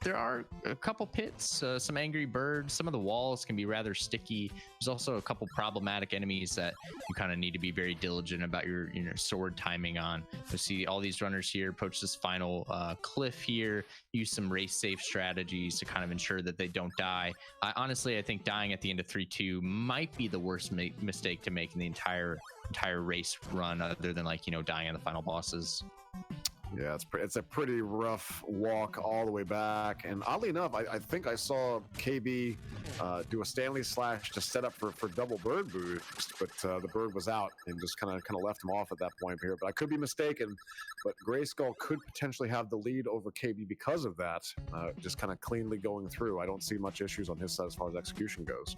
there are a couple pits, some angry birds. Some of the walls can be rather sticky. There's also a couple problematic enemies that you kind of need to be very diligent about your sword timing on. You see all these runners here approach this final cliff here, use some race safe strategies to kind of ensure that they don't die. Honestly, I think dying at the end of 3-2 might be the worst mistake to make in the entire race run, other than, like, you know, dying on the final bosses. Yeah, it's a pretty rough walk all the way back. And oddly enough, I think I saw KB do a Stanley slash to set up for double bird boost, but the bird was out and just kind of left him off at that point here. But I could be mistaken. But Grayskull could potentially have the lead over KB because of that, just kind of cleanly going through. I don't see much issues on his side as far as execution goes.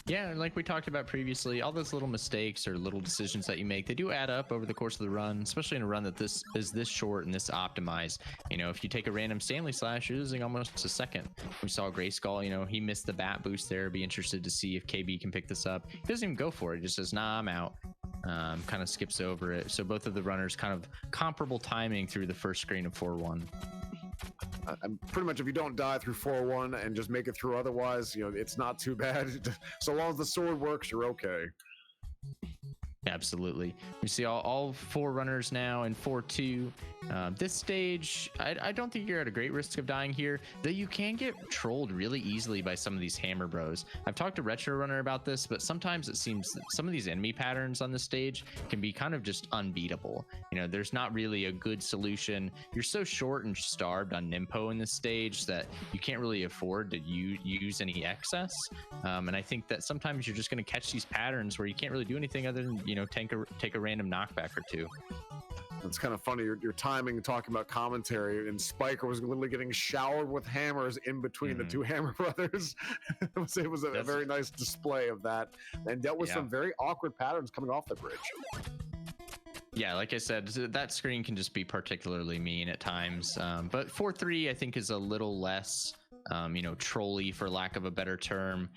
Yeah, like we talked about previously, all those little mistakes or little decisions that you make, they do add up over the course of the run, especially in a run that this is this short and this optimized. You know, if you take a random Stanley slash, you're losing almost a second. We saw Grayskull, you know, he missed the bat boost there. Be interested to see if KB can pick this up. He doesn't even go for it. He just says, nah, I'm out. Kind of skips over it. So both of the runners kind of comparable timing through the first screen of 4-1. Pretty much, if you don't die through 4-1 and just make it through otherwise, you know, it's not too bad. So long as the sword works, you're okay. Absolutely. We see all 4 runners now in 4-2. This stage, I don't think you're at a great risk of dying here, though you can get trolled really easily by some of these hammer bros. I've talked to Retro Runner about this, but sometimes it seems that some of these enemy patterns on this stage can be kind of just unbeatable. You know, there's not really a good solution. You're so short and starved on Nimpo in this stage that you can't really afford to use any excess. And I think that sometimes you're just going to catch these patterns where you can't really do anything other than, you know, take a random knockback or two. It's kind of funny, your timing, talking about commentary, and Spiker was literally getting showered with hammers in between the two Hammer Brothers. it was a very nice display of that, and dealt with some very awkward patterns coming off the bridge. Yeah, like I said, that screen can just be particularly mean at times. But 4-3, I think, is a little less you know, trolly, for lack of a better term.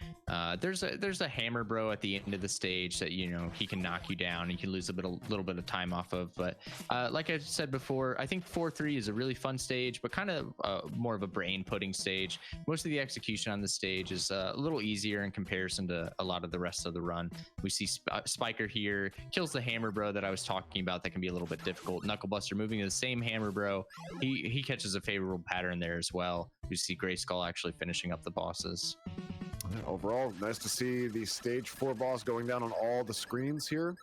There's a hammer bro at the end of the stage that, you know, he can knock you down. You can lose a little bit of time off of. But like I said before, I think 4-3 is a really fun stage, but kind of more of a brain pudding stage. Most of the execution on the stage is a little easier in comparison to a lot of the rest of the run. We see Spiker here kills the hammer bro that I was talking about. That can be a little bit difficult. Knucklebuster moving to the same hammer bro. He catches a favorable pattern there as well. We see Grayskull actually finishing up the bosses. Overall, nice to see the stage 4 boss going down on all the screens here.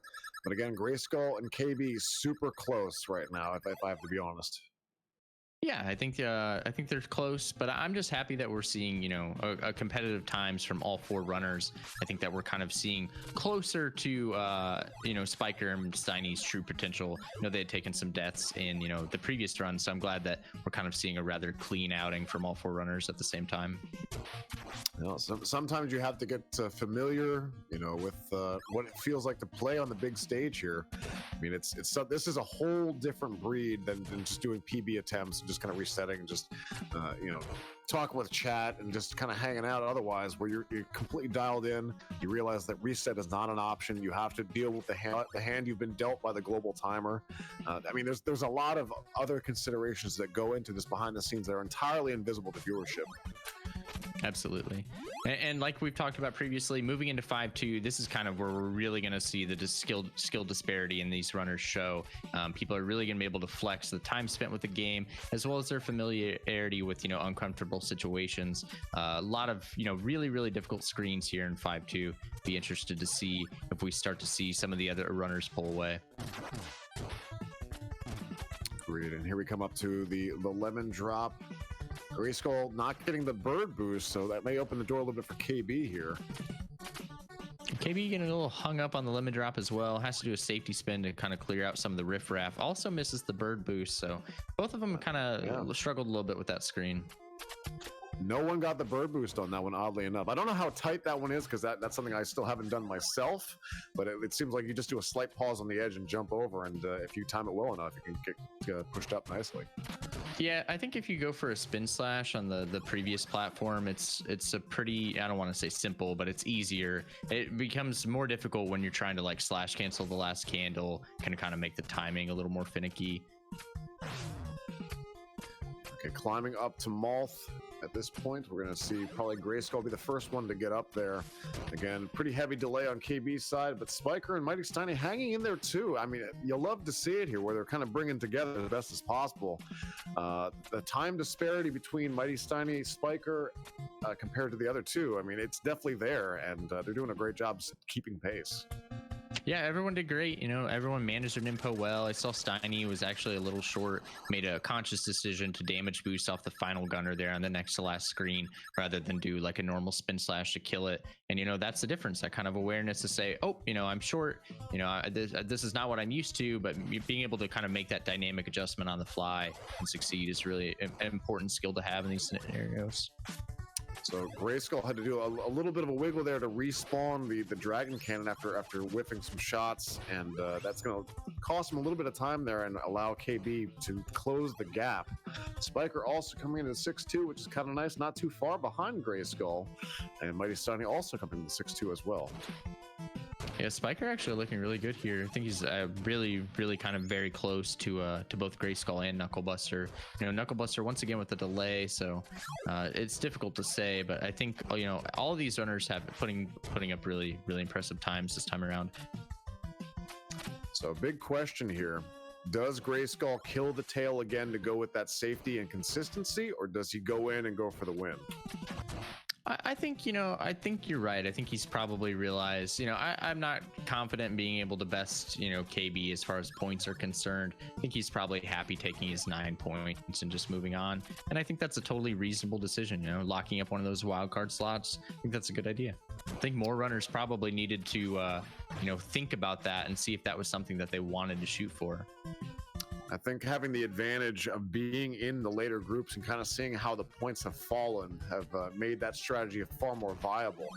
But again, Grayskull and KB super close right now, if I have to be honest. Yeah, I think they're close, but I'm just happy that we're seeing, you know, a competitive times from all 4 runners. I think that we're kind of seeing closer to, you know, Spiker and Steiny's true potential. You know, they had taken some deaths in, you know, the previous run, so I'm glad that we're kind of seeing a rather clean outing from all 4 runners at the same time. You know, sometimes you have to get familiar, you know, with what it feels like to play on the big stage here. I mean, this is a whole different breed than just doing PB attempts. Just kind of resetting and just you know, talking with chat and just kind of hanging out otherwise, where you're completely dialed in. You realize that reset is not an option. You have to deal with the hand you've been dealt by the global timer. I mean, there's a lot of other considerations that go into this behind the scenes that are entirely invisible to viewership. Absolutely. And like we've talked about previously, moving into 5-2, this is kind of where we're really going to see the skill disparity in these runners show. People are really going to be able to flex the time spent with the game, as well as their familiarity with, you know, uncomfortable situations. A lot of, you know, really difficult screens here in 5-2. Be interested to see if we start to see some of the other runners pull away. Great, and here we come up to the lemon drop. Grayskull not getting the bird boost, so that may open the door a little bit for KB here. KB getting a little hung up on the lemon drop as well. Has to do a safety spin to kind of clear out some of the riffraff. Also misses the bird boost, so both of them kind of struggled a little bit with that screen. No one got the bird boost on that one, oddly enough. I don't know how tight that one is because that's something I still haven't done myself, but it seems like you just do a slight pause on the edge and jump over, and if you time it well enough, you can get pushed up nicely. Yeah, I think if you go for a spin slash on the previous platform, it's a pretty, I don't want to say simple, but it's easier. It becomes more difficult when you're trying to like slash cancel the last candle, can kind of make the timing a little more finicky. Okay, climbing up to Malth. At this point, we're going to see probably Grayskull be the first one to get up there. Again, pretty heavy delay on KB's side, but Spiker and Mighty Steiny hanging in there too. I mean, you'll love to see it here where they're kind of bringing together as best as possible. The time disparity between Mighty Steiny, Spiker, compared to the other two, I mean, it's definitely there, and they're doing a great job keeping pace. Yeah, everyone did great. You know, everyone managed their Nimpo well. I saw Steiny was actually a little short, made a conscious decision to damage boost off the final gunner there on the next to last screen rather than do like a normal spin slash to kill it. And, you know, that's the difference, that kind of awareness to say, oh, you know, I'm short, you know, this is not what I'm used to, but being able to kind of make that dynamic adjustment on the fly and succeed is really an important skill to have in these scenarios. So Grayskull had to do a little bit of a wiggle there to respawn the Dragon Cannon after whiffing some shots, and that's going to cost him a little bit of time there and allow KB to close the gap. Spiker also coming in at 6-2, which is kind of nice, not too far behind Grayskull, and Mighty Steiny also coming in at 6-2 as well. Yeah, Spiker actually looking really good here. I think he's really kind of very close to both Grayskull and Knucklebuster. You know, Knucklebuster once again with the delay, so it's difficult to say. But I think, you know, all of these runners have putting up really impressive times this time around. So big question here: does Grayskull kill the tail again to go with that safety and consistency, or does he go in and go for the win? I think, you know, I think you're right. I think he's probably realized, you know, I'm not confident in being able to best, you know, KB as far as points are concerned. I think he's probably happy taking his 9 points and just moving on. And I think that's a totally reasonable decision, you know, locking up one of those wild card slots. I think that's a good idea. I think more runners probably needed to, you know, think about that and see if that was something that they wanted to shoot for. I think having the advantage of being in the later groups and kind of seeing how the points have fallen have made that strategy far more viable.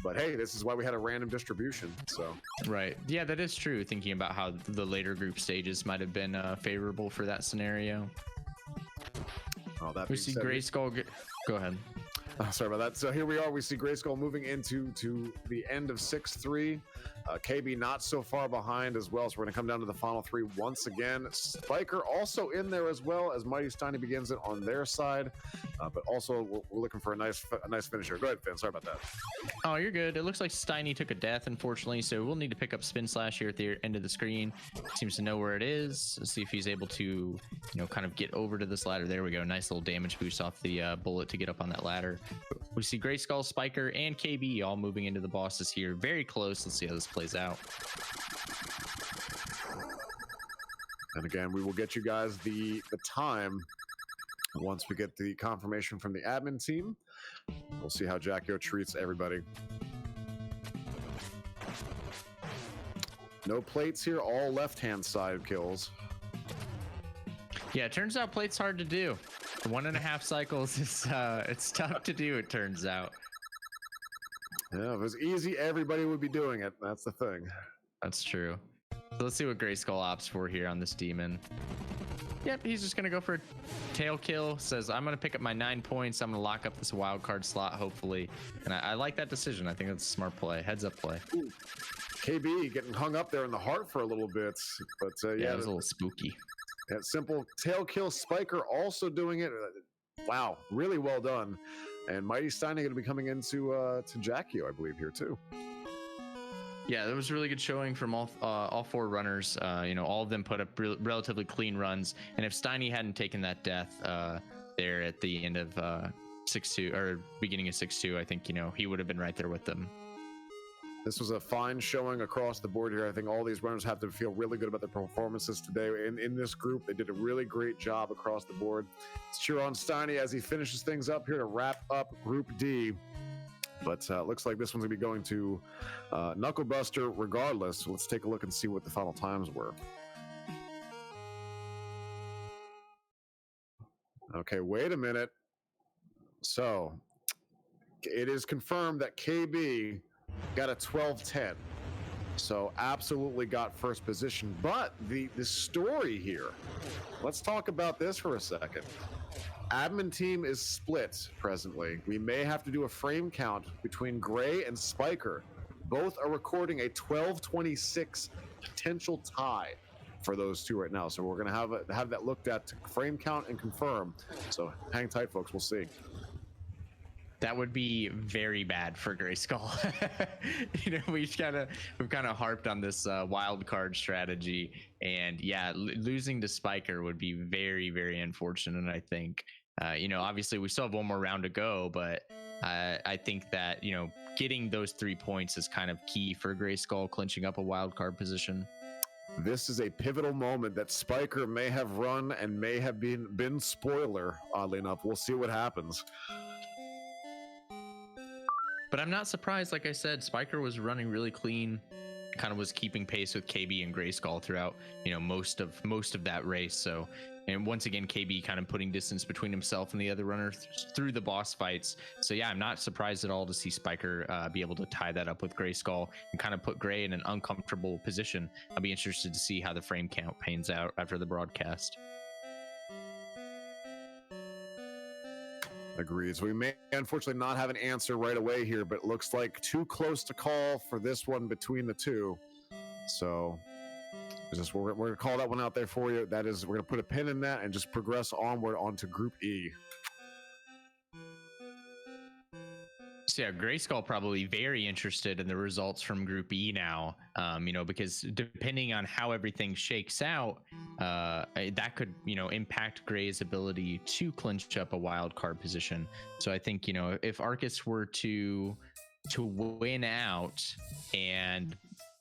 But hey, this is why we had a random distribution. So right, yeah, that is true. Thinking about how the later group stages might have been favorable for that scenario. Oh, that we see Grayskull. Go ahead. Sorry about that. So here we are. We see Grayskull moving into the end of 6-3. KB not so far behind as well. So we're going to come down to the final three once again. Spiker also in there as well as Mighty Steiny begins it on their side. But also we're looking for a nice finish here. Go ahead, Finn. Sorry about that. Oh, you're good. It looks like Steiny took a death, unfortunately. So we'll need to pick up Spin Slash here at the end of the screen. Seems to know where it is. Let's see if he's able to, you know, kind of get over to this ladder. There we go. Nice little damage boost off the bullet to get up on that ladder. We see Grayskull, Spiker, and KB all moving into the bosses here. Very close. Let's see how this plays out. And again, we will get you guys the time once we get the confirmation from the admin team. We'll see how Jackio treats everybody. No plates here, all left-hand side kills. Yeah, it turns out plate's hard to do. 1.5 cycles is it's tough to do, it turns out. Yeah, if it was easy, everybody would be doing it. That's the thing. That's true. So let's see what Grayskull opts for here on this demon. Yep, he's just gonna go for a tail kill. Says, I'm gonna pick up my 9 points. I'm gonna lock up this wild card slot, hopefully. And I like that decision. I think that's a smart play. Heads up play. Ooh. KB getting hung up there in the heart for a little bit, but yeah, it was a little spooky. That simple tail kill. Spiker also doing it. Wow, really well done. And Mighty Steiny going to be coming into to Jackio, I believe, here too. Yeah, that was really good showing from all four runners. You know, all of them put up relatively clean runs. And if Steiny hadn't taken that death there at the end of 6-2 or beginning of 6-2, I think, you know, he would have been right there with them. This was a fine showing across the board here. I think all these runners have to feel really good about their performances today. In this group, they did a really great job across the board. Let's cheer on Steiny as he finishes things up here to wrap up Group D. But looks like this one's going to be going to Knucklebuster regardless. So let's take a look and see what the final times were. Okay, wait a minute. So it is confirmed that KB got a 12:10. So absolutely got first position. But the story here, let's talk about this for a second. Admin team is split presently. We may have to do a frame count between Gray and Spiker. Both are recording a 12:26 potential tie for those two right now. So we're going to have that looked at to frame count and confirm. So hang tight, folks. We'll see. That would be very bad for Grayskull. We've kind of harped on this wild card strategy, and yeah, losing to Spiker would be very, very unfortunate. I think, obviously we still have one more round to go, but I think that getting those 3 points is kind of key for Grayskull clinching up a wild card position. This is a pivotal moment that Spiker may have run and may have been spoiler. Oddly enough, we'll see what happens. But I'm not surprised. Like I said, Spiker was running really clean, kind of was keeping pace with KB and Grayskull throughout, most of that race. So, and once again, KB kind of putting distance between himself and the other runner through the boss fights. So yeah, I'm not surprised at all to see Spiker be able to tie that up with Grayskull and kind of put Gray in an uncomfortable position. I'll be interested to see how the frame count pans out after the broadcast. Agreed. So we may unfortunately not have an answer right away here, but it looks like too close to call for this one between the two. So we're going to call that one out there for you. That is, we're going to put a pin in that and just progress onward onto Group E. So yeah, Grayskull probably very interested in the results from Group E now, because depending on how everything shakes out, that could, impact Gray's ability to clinch up a wild card position. So I think, if Arcus were to win out and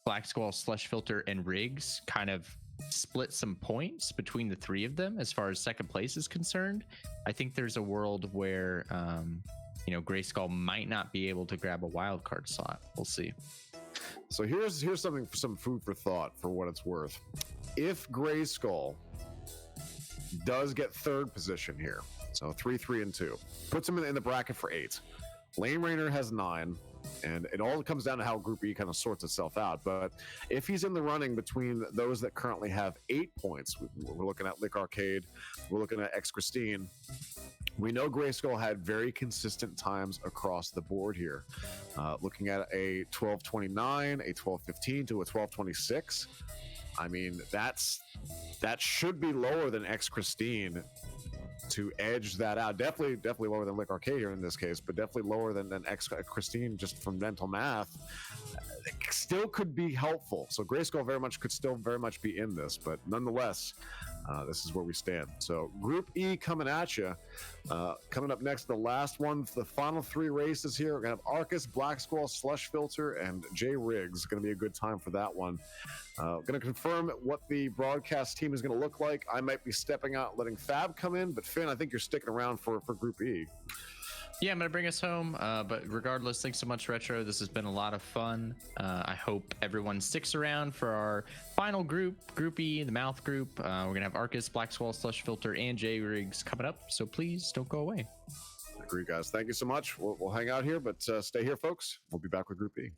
Black Squall, Slush Filter, and Riggs kind of split some points between the three of them as far as second place is concerned, I think there's a world where Grayskull might not be able to grab a wild card slot. We'll see. So here's some food for thought for what it's worth. If Grayskull does get third position here, so 3, 3, and 2, puts him in the bracket for 8. Lane Rainer has 9, and it all comes down to how Group E kind of sorts itself out. But if he's in the running between those that currently have 8 points, we're looking at Lick Arcade, we're looking at X Christine. We know Grayskull had very consistent times across the board here. Looking at a 12:29, a 12:15 to a 12:26. I mean, that should be lower than X Christine to edge that out. Definitely lower than Lick Arcade here in this case, but definitely lower than X Christine just from mental math. It still could be helpful. So Grayskull could still very much be in this, but nonetheless, this is where we stand. So Group E coming at you. Coming up next, the last one, the final 3 races here. We're going to have Arcus, Black Squall, Slush Filter, and J Riggs. Going to be a good time for that one. Going to confirm what the broadcast team is going to look like. I might be stepping out, letting Fab come in, but Finn, I think you're sticking around for Group E. Yeah, I'm going to bring us home. But regardless, thanks so much, Retro. This has been a lot of fun. I hope everyone sticks around for our final group, Group E, the Mouth Group. We're going to have Arcus, Black Squall, Slush Filter, and J Riggs coming up. So please don't go away. Agree, guys. Thank you so much. We'll hang out here, but stay here, folks. We'll be back with Group E.